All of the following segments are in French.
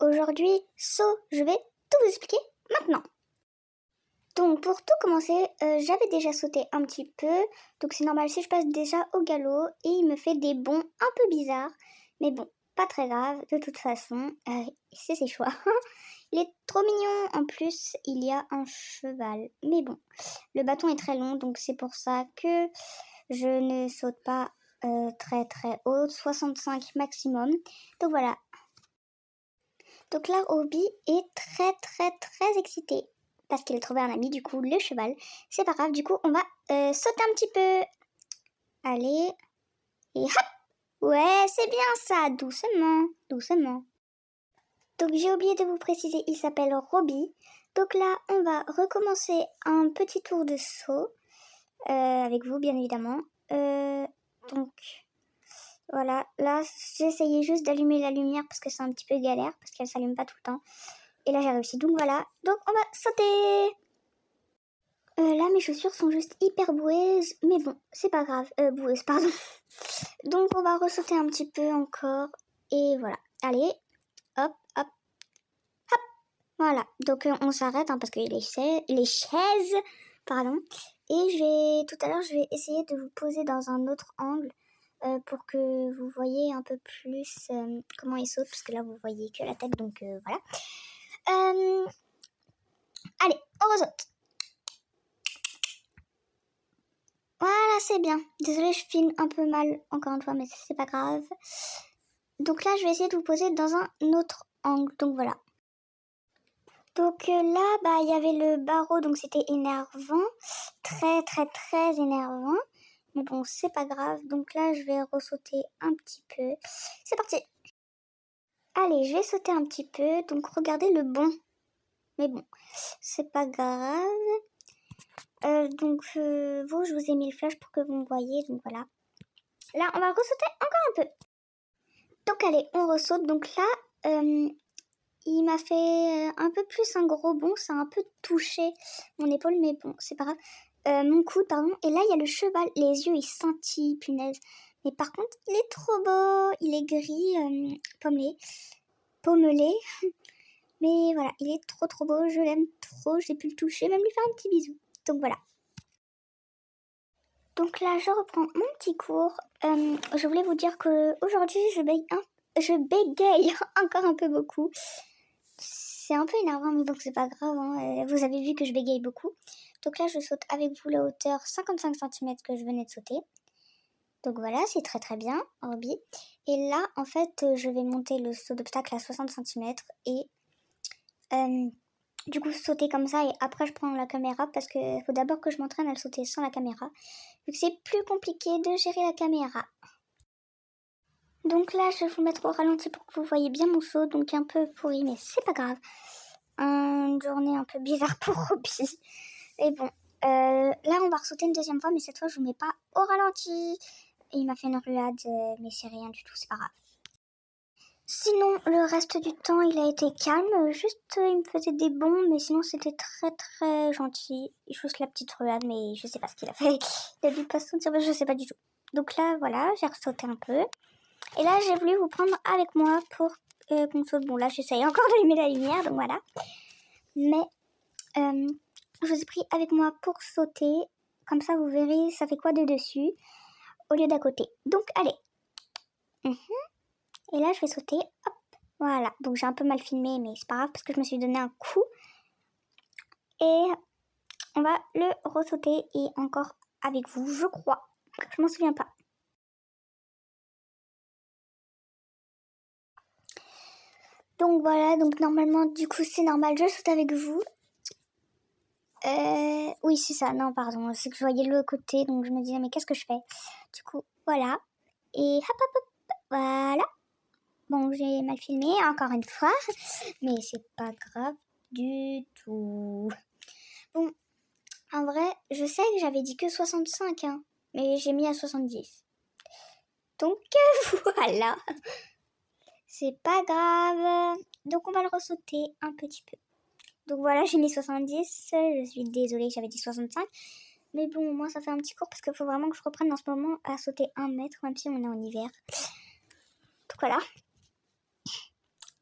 aujourd'hui, je vais tout vous expliquer maintenant. Donc pour tout commencer, j'avais déjà sauté un petit peu, donc c'est normal si je passe déjà au galop et il me fait des bonds un peu bizarres, mais bon, pas très grave, de toute façon, c'est ses choix. Il est trop mignon, en plus il y a un cheval, mais bon, le bâton est très long, donc c'est pour ça que je ne saute pas très très haut, 65 maximum, donc voilà. Donc là, Obi est très excité parce qu'il a trouvé un ami, du coup, le cheval. C'est pas grave, du coup, on va sauter un petit peu. Allez, et hop! Ouais, c'est bien ça, doucement, doucement. Donc j'ai oublié de vous préciser, il s'appelle Roby. Donc là, on va recommencer un petit tour de saut, avec vous, bien évidemment. Donc, voilà, là, j'ai essayé juste d'allumer la lumière parce que c'est un petit peu galère, parce qu'elle s'allume pas tout le temps. Et là, j'ai réussi, donc voilà. Donc, on va sauter. Là, mes chaussures sont juste hyper boueuses, mais bon, c'est pas grave. Boueuses, pardon. Donc, on va ressauter un petit peu encore. Et voilà. Allez, hop, hop, hop. Voilà. Donc, on s'arrête, hein, parce que les chaises, pardon. Et tout à l'heure, je vais essayer de vous poser dans un autre angle pour que vous voyez un peu plus comment il saute, parce que là, vous voyez que la tête, donc voilà. Allez, on resaute. Voilà, c'est bien. Désolée, je filme un peu mal, encore une fois, mais c'est pas grave. Donc là, je vais essayer de vous poser dans un autre angle, donc voilà. Donc là, il y avait le barreau, donc c'était énervant. Très énervant. Mais bon, c'est pas grave. Donc là, je vais ressauter un petit peu. C'est parti. Allez, je vais sauter un petit peu. Donc regardez le bond. Mais bon, c'est pas grave. Vous, je vous ai mis le flash pour que vous me voyez. Donc voilà. Là, on va ressauter encore un peu. Donc allez, on ressaute. Donc là, il m'a fait un peu plus un gros bond. Ça a un peu touché mon épaule, mais bon, c'est pas grave. Mon coude, pardon. Et là, il y a le cheval. Les yeux, ils scintillent, punaise. Mais par contre, il est trop beau. Il est gris, pommelé. Mais voilà, il est trop beau. Je l'aime trop. J'ai pu le toucher, même lui faire un petit bisou. Donc voilà. Donc là, je reprends mon petit cours. Je voulais vous dire que aujourd'hui, je bégaye encore un peu beaucoup. C'est un peu énervant, mais donc c'est pas grave. Hein. Vous avez vu que je bégaye beaucoup. Donc là, je saute avec vous la hauteur 55 cm que je venais de sauter. Donc voilà, c'est très bien, Roby. Et là, en fait, je vais monter le saut d'obstacle à 60 cm et du coup sauter comme ça. Et après, je prends la caméra parce qu'il faut d'abord que je m'entraîne à le sauter sans la caméra. Vu que c'est plus compliqué de gérer la caméra. Donc là, je vais vous mettre au ralenti pour que vous voyez bien mon saut. Donc un peu pourri, mais c'est pas grave. Une journée un peu bizarre pour Roby. Et bon, là, on va ressauter une deuxième fois, mais cette fois, je vous mets pas au ralenti. Et il m'a fait une ruade, mais c'est rien du tout, c'est pas grave. Sinon, le reste du temps, il a été calme. Juste, il me faisait des bonds, mais sinon, c'était très gentil. Juste la petite ruade, mais je sais pas ce qu'il a fait. Il a dû pas se sentir, je sais pas du tout. Donc là, voilà, j'ai ressauté un peu. Et là, j'ai voulu vous prendre avec moi pour qu'on saute. Bon, là, j'essaye encore d'allumer la lumière, donc voilà. Mais je vous ai pris avec moi pour sauter. Comme ça, vous verrez, ça fait quoi de dessus au lieu d'à côté. Donc, allez. Et là, je vais sauter. Hop. Voilà. Donc, j'ai un peu mal filmé, mais c'est pas grave parce que je me suis donné un coup. Et on va le ressauter et encore avec vous, je crois. Je m'en souviens pas. Donc voilà, donc normalement, du coup, c'est normal, je saute avec vous. Oui, c'est ça, non, pardon, c'est que je voyais le côté, donc je me disais, mais qu'est-ce que je fais? Du coup, voilà. Et hop, voilà. Bon, j'ai mal filmé, encore une fois, mais c'est pas grave du tout. Bon, en vrai, je sais que j'avais dit que 65, hein, mais j'ai mis à 70. Donc, voilà. C'est pas grave. Donc, on va le ressauter un petit peu. Donc voilà, j'ai mis 70, je suis désolée, j'avais dit 65. Mais bon, moi ça fait un petit cours parce qu'il faut vraiment que je reprenne en ce moment à sauter 1 mètre, même si on est en hiver. Donc voilà.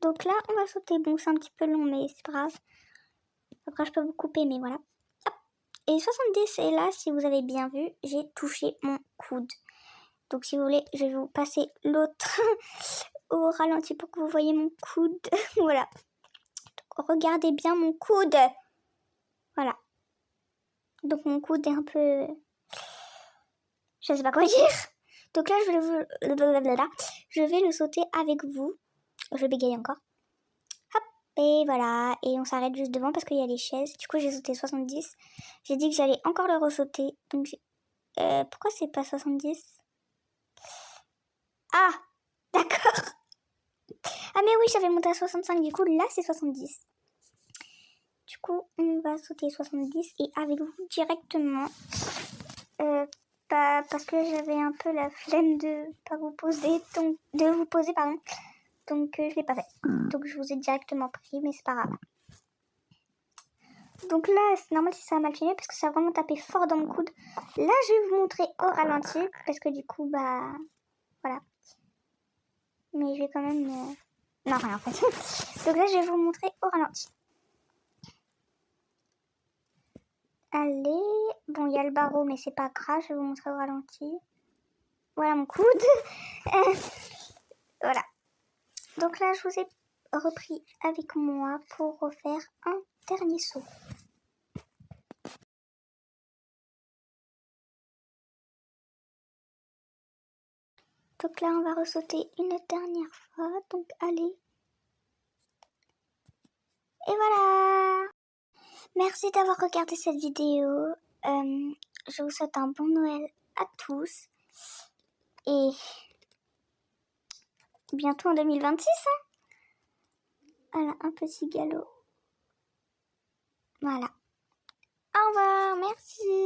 Donc là, on va sauter. Bon, c'est un petit peu long, mais c'est pas grave. Après, je peux vous couper, mais voilà. Hop. Et 70, et là, si vous avez bien vu, j'ai touché mon coude. Donc si vous voulez, je vais vous passer l'autre au ralenti pour que vous voyez mon coude. Voilà. Donc, regardez bien mon coude. Voilà. Donc mon coude est un peu... Je sais pas quoi dire. Donc là, je vais le sauter avec vous. Je bégaye encore. Hop. Et voilà. Et on s'arrête juste devant parce qu'il y a les chaises. Du coup, j'ai sauté 70. J'ai dit que j'allais encore le ressauter. Donc, pourquoi c'est pas 70 ? Ah, d'accord. Ah mais oui, j'avais monté à 65, du coup là c'est 70. Du coup, on va sauter 70 et avec vous directement. Parce que j'avais un peu la flemme de vous poser, pardon. Donc je l'ai pas fait. Donc je vous ai directement pris, mais c'est pas grave. Donc là, c'est normal si ça a mal filmé parce que ça a vraiment tapé fort dans mon coude. Là, je vais vous montrer au ralenti parce que du coup, bah, voilà. Mais je vais quand même... Non, rien en fait. Donc là, je vais vous montrer au ralenti. Allez, bon, il y a le barreau, mais c'est pas grave, je vais vous montrer au ralenti. Voilà mon coude. Voilà. Donc là, je vous ai repris avec moi pour refaire un dernier saut. Donc là, on va ressauter une dernière fois. Donc, allez. Et voilà. Merci d'avoir regardé cette vidéo. Je vous souhaite un bon Noël à tous. Et bientôt en 2026. Voilà, un petit galop. Voilà. Au revoir, merci.